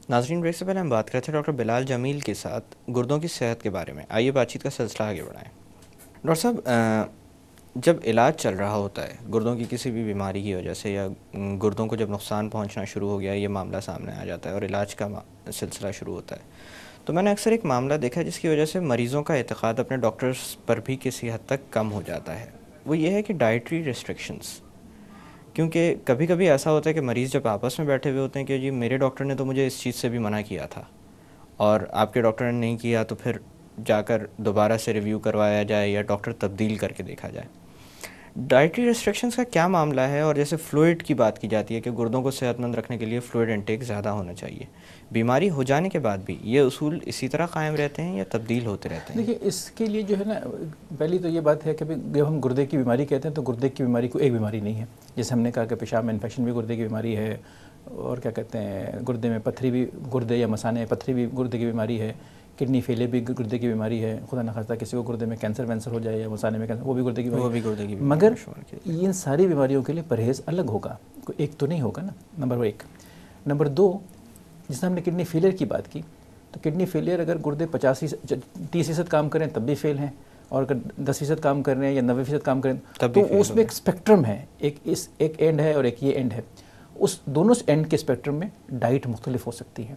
ناظرین، بریک سے پہلے ہم بات کرتے ہیں ڈاکٹر بلال جمیل کے ساتھ گردوں کی صحت کے بارے میں. آئیے بات چیت کا سلسلہ آگے بڑھائیں. ڈاکٹر صاحب، جب علاج چل رہا ہوتا ہے گردوں کی کسی بھی بیماری کی وجہ سے، یا گردوں کو جب نقصان پہنچنا شروع ہو گیا، یہ معاملہ سامنے آ جاتا ہے اور علاج کا سلسلہ شروع ہوتا ہے، تو میں نے اکثر ایک معاملہ دیکھا جس کی وجہ سے مریضوں کا اعتقاد اپنے ڈاکٹرز پر بھی کسی حد تک کم ہو جاتا ہے. وہ یہ ہے کہ ڈائٹری ریسٹرکشنز. کیونکہ کبھی کبھی ایسا ہوتا ہے کہ مریض جب آپس میں بیٹھے ہوئے ہوتے ہیں کہ جی میرے ڈاکٹر نے تو مجھے اس چیز سے بھی منع کیا تھا اور آپ کے ڈاکٹر نے نہیں کیا، تو پھر جا کر دوبارہ سے ریویو کروایا جائے یا ڈاکٹر تبدیل کر کے دیکھا جائے. ڈائٹری ریسٹرکشنز کا کیا معاملہ ہے؟ اور جیسے فلوئڈ کی بات کی جاتی ہے کہ گردوں کو صحت مند رکھنے کے لیے فلوئڈ انٹیک زیادہ ہونا چاہیے، بیماری ہو جانے کے بعد بھی یہ اصول اسی طرح قائم رہتے ہیں یا تبدیل ہوتے رہتے ہیں؟ دیکھیے، اس کے لیے جو ہے نا، پہلی تو یہ بات ہے کہ جب ہم گردے کی بیماری کہتے ہیں تو گردے کی بیماری کوئی ایک بیماری نہیں ہے. جیسے ہم نے کہا کہ پیشاب میں انفیکشن بھی گردے کی بیماری ہے، اور کیا کہتے ہیں گردے میں پتھری بھی، گردے یا مثانے پتھری بھی گردے کی بیماری ہے، کڈنی فیلر بھی گردے کی بیماری ہے. خدا نخواستہ کسی کو گردے میں کینسر وینسر ہو جائے یا مثانے میں کینسر، وہ بھی گردے کی بیماری ہے. مگر ان ساری بیماریوں کے لیے پرہیز الگ ہوگا، کوئی ایک تو نہیں ہوگا نا، نمبر ایک. نمبر دو، جس ہم نے کڈنی فیلر کی بات کی، تو کڈنی فیلئر اگر گردے 30% کام کریں تب بھی فیل ہیں، اور اگر 10% کام کر رہے ہیں یا 90% کام کریں تو اس میں ایک اسپیکٹرم ہے، ایک اینڈ ہے اور ایک یہ اینڈ ہے. اس دونوں اینڈ کے اسپیکٹرم میں ڈائٹ مختلف ہو سکتی ہے،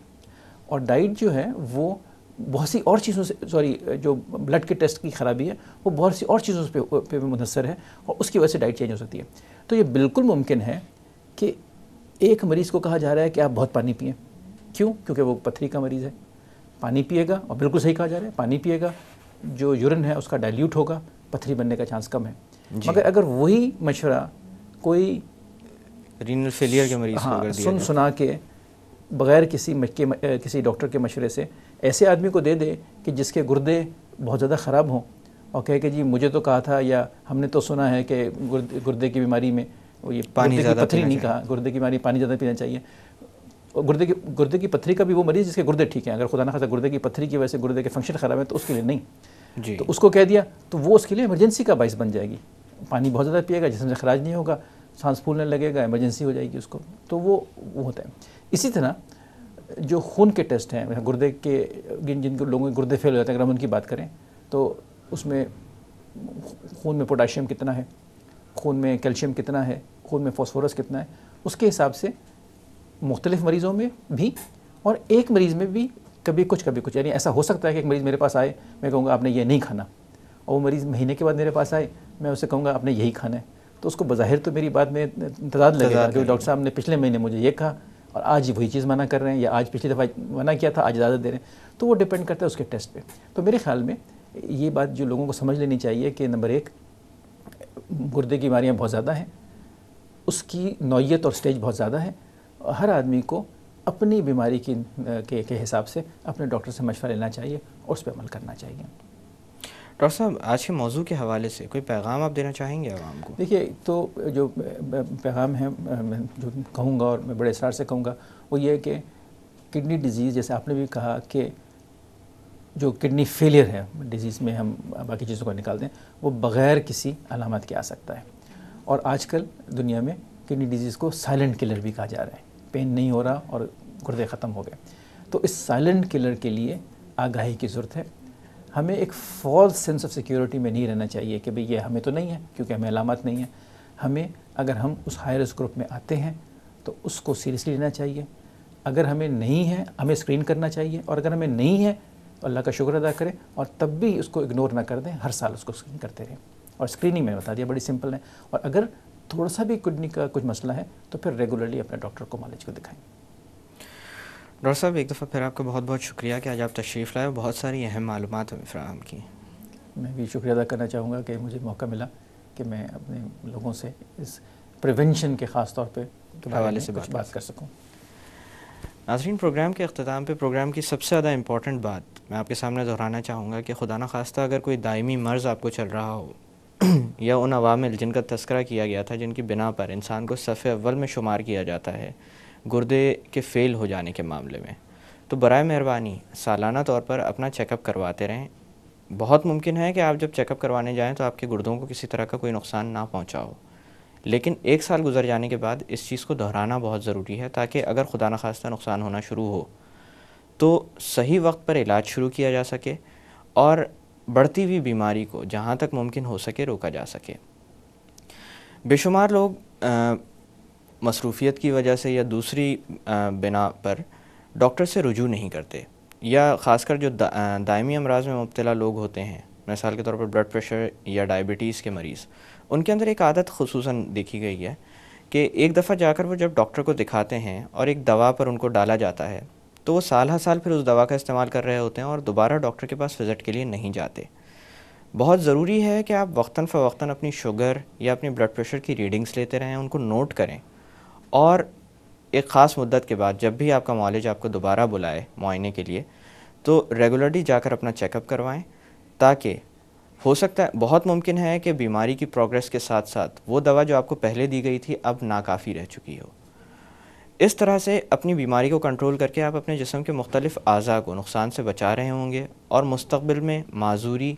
اور ڈائٹ جو ہے وہ بہت سی اور چیزوں سے، جو بلڈ کے ٹیسٹ کی خرابی ہے وہ بہت سی اور چیزوں پہ منحصر ہے، اور اس کی وجہ سے ڈائٹ چینج ہو سکتی ہے. تو یہ بالکل ممکن ہے کہ ایک مریض کو کہا جا رہا ہے کہ آپ بہت پانی پئیں. کیوں؟ کیونکہ وہ پتھری کا مریض ہے، پانی پیے گا، اور بالکل صحیح کہا جا رہا ہے، پانی پیے گا، جو یورین ہے اس کا ڈائلیوٹ ہوگا، پتھری بننے کا چانس کم ہے. مگر اگر وہی مشورہ کوئی رینل فیلئر کے مریض کو اگر دیا جائے، سنا کے بغیر کسی ڈاکٹر کے مشورے سے ایسے آدمی کو دے دے کہ جس کے گردے بہت زیادہ خراب ہوں، اور کہے کہ جی مجھے تو کہا تھا، یا ہم نے تو سنا ہے کہ گردے کی بیماری میں یہ پانی گردے کی زیادہ پتھری نہیں کہا، گردے کی بیماری پانی زیادہ پینا چاہیے. گردے کی پتھری کا بھی وہ مریض جس کے گردے ٹھیک ہیں، اگر خدا نخواستہ گردے کی پتھری کی وجہ سے گردے کے فنکشن خراب ہے تو اس کے لیے نہیں. تو اس کو کہہ دیا تو وہ اس کے لیے ایمرجنسی کا باعث بن جائے گی. پانی بہت زیادہ پیے گا، جسم سے خراج نہیں ہوگا، سانس پھولنے لگے گا، ایمرجنسی ہو جائے گی اس کو. تو وہ ہوتا ہے. اسی طرح جو خون کے ٹیسٹ ہیں گردے کے، جن کو لوگوں کے گردے فیل ہو جاتے ہیں، اگر ہم ان کی بات کریں تو اس میں خون میں پوٹاشیم کتنا ہے، خون میں کیلشیم کتنا ہے، خون میں فاسفورس کتنا ہے، اس کے حساب سے مختلف مریضوں میں بھی، اور ایک مریض میں بھی کبھی کچھ. یعنی ایسا ہو سکتا ہے کہ ایک مریض میرے پاس آئے، میں کہوں گا آپ نے یہ نہیں کھانا، اور وہ مریض مہینے کے بعد میرے پاس آئے، میں اسے کہوں گا آپ نے یہی کھانا ہے. تو اس کو بظاہر تو میری بات میں تضاد لگے گا کہ ڈاکٹر صاحب نے پچھلے مہینے مجھے یہ کہا اور آج وہی چیز منع کر رہے ہیں، یا آج پچھلی دفعہ منع کیا تھا آج اجازت دے رہے ہیں. تو وہ ڈپینڈ کرتا ہے اس کے ٹیسٹ پہ. تو میرے خیال میں یہ بات جو لوگوں کو سمجھ لینی چاہیے کہ نمبر ایک، گردے کی بیماریاں بہت زیادہ ہیں، اس کی نوعیت اور سٹیج بہت زیادہ ہے. ہر آدمی کو اپنی بیماری کے حساب سے اپنے ڈاکٹر سے مشورہ لینا چاہیے اور اس پہ عمل کرنا چاہیے. ڈاکٹر صاحب، آج کے موضوع کے حوالے سے کوئی پیغام آپ دینا چاہیں گے عوام کو؟ دیکھیے، تو جو پیغام ہے جو کہوں گا اور میں بڑے اصرار سے کہوں گا وہ یہ ہے کہ کڈنی ڈیزیز، جیسے آپ نے بھی کہا کہ جو کڈنی فیلئر ہے ڈیزیز میں ہم باقی چیزوں کو نکال دیں، وہ بغیر کسی علامت کے آ سکتا ہے. اور آج کل دنیا میں کڈنی ڈیزیز کو سائلنٹ کلر بھی کہا جا رہا ہے. پین نہیں ہو رہا اور گردے ختم ہو گئے. تو اس سائلنٹ کلر کے لیے آگاہی کی ضرورت ہے. ہمیں ایک فالس سینس آف سیکیورٹی میں نہیں رہنا چاہیے کہ بھئی یہ ہمیں تو نہیں ہے کیونکہ ہمیں علامات نہیں ہیں. ہمیں اگر ہم اس ہائی رسک گروپ میں آتے ہیں تو اس کو سیریسلی لینا چاہیے. اگر ہمیں نہیں ہے ہمیں اسکرین کرنا چاہیے، اور اگر ہمیں نہیں ہے تو اللہ کا شکر ادا کریں، اور تب بھی اس کو اگنور نہ کر دیں. ہر سال اس کو اسکرین کرتے رہیں. اور اسکریننگ میں نے بتا دیا بڑی سمپل ہے. اور اگر تھوڑا سا بھی کڈنی کا کچھ مسئلہ ہے تو پھر ریگولرلی اپنے ڈاکٹر کو معالج کو دکھائیں. ڈاکٹر صاحب، ایک دفعہ پھر آپ کا بہت بہت شکریہ کہ آج آپ تشریف لائے اور بہت ساری اہم معلومات ہمیں فراہم کی. میں بھی شکریہ ادا کرنا چاہوں گا کہ مجھے موقع ملا کہ میں اپنے لوگوں سے اس پریونشن کے خاص طور پہ حوالے سے بات کر سکوں. ناظرین، پروگرام کے اختتام پہ پروگرام کی سب سے زیادہ امپورٹنٹ بات میں آپ کے سامنے دہرانا چاہوں گا کہ خدا نخواستہ اگر کوئی دائمی مرض آپ کو چل رہا ہو یا ان عوامل جن کا تذکرہ کیا گیا تھا جن کی بنا پر انسان کو صف اول میں شمار کیا جاتا ہے گردے کے فیل ہو جانے کے معاملے میں، تو برائے مہربانی سالانہ طور پر اپنا چیک اپ کرواتے رہیں. بہت ممکن ہے کہ آپ جب چیک اپ کروانے جائیں تو آپ کے گردوں کو کسی طرح کا کوئی نقصان نہ پہنچا ہو، لیکن 1 سال گزر جانے کے بعد اس چیز کو دہرانا بہت ضروری ہے تاکہ اگر خدا نخواستہ نقصان ہونا شروع ہو تو صحیح وقت پر علاج شروع کیا جا سکے اور بڑھتی ہوئی بیماری کو جہاں تک ممکن ہو سکے روکا جا سکے۔ بے شمار لوگ مصروفیت کی وجہ سے یا دوسری بنا پر ڈاکٹر سے رجوع نہیں کرتے، یا خاص کر جو دائمی امراض میں مبتلا لوگ ہوتے ہیں، مثال کے طور پر بلڈ پریشر یا ڈائبٹیز کے مریض، ان کے اندر ایک عادت خصوصاً دیکھی گئی ہے کہ ایک دفعہ جا کر وہ جب ڈاکٹر کو دکھاتے ہیں اور ایک دوا پر ان کو ڈالا جاتا ہے تو وہ سال ہر سال پھر اس دوا کا استعمال کر رہے ہوتے ہیں اور دوبارہ ڈاکٹر کے پاس وزٹ کے لیے نہیں جاتے۔ بہت ضروری ہے کہ آپ وقتاً فوقتاً اپنی شوگر یا اپنی بلڈ پریشر کی ریڈنگز لیتے رہیں، ان کو نوٹ کریں، اور ایک خاص مدت کے بعد جب بھی آپ کا معالج آپ کو دوبارہ بلائے معائنے کے لیے تو ریگولرلی جا کر اپنا چیک اپ کروائیں، تاکہ ہو سکتا ہے، بہت ممکن ہے کہ بیماری کی پروگریس کے ساتھ ساتھ وہ دوا جو آپ کو پہلے دی گئی تھی اب ناکافی رہ چکی ہو۔ اس طرح سے اپنی بیماری کو کنٹرول کر کے آپ اپنے جسم کے مختلف اعضاء کو نقصان سے بچا رہے ہوں گے اور مستقبل میں معذوری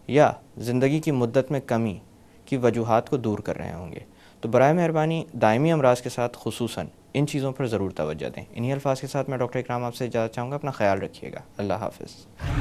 یا زندگی کی مدت میں کمی کی وجوہات کو دور کر رہے ہوں گے۔ تو برائے مہربانی دائمی امراض کے ساتھ خصوصاً ان چیزوں پر ضرور توجہ دیں۔ انہی الفاظ کے ساتھ میں ڈاکٹر اکرام آپ سے اجازت چاہوں گا، اپنا خیال رکھیے گا، اللہ حافظ۔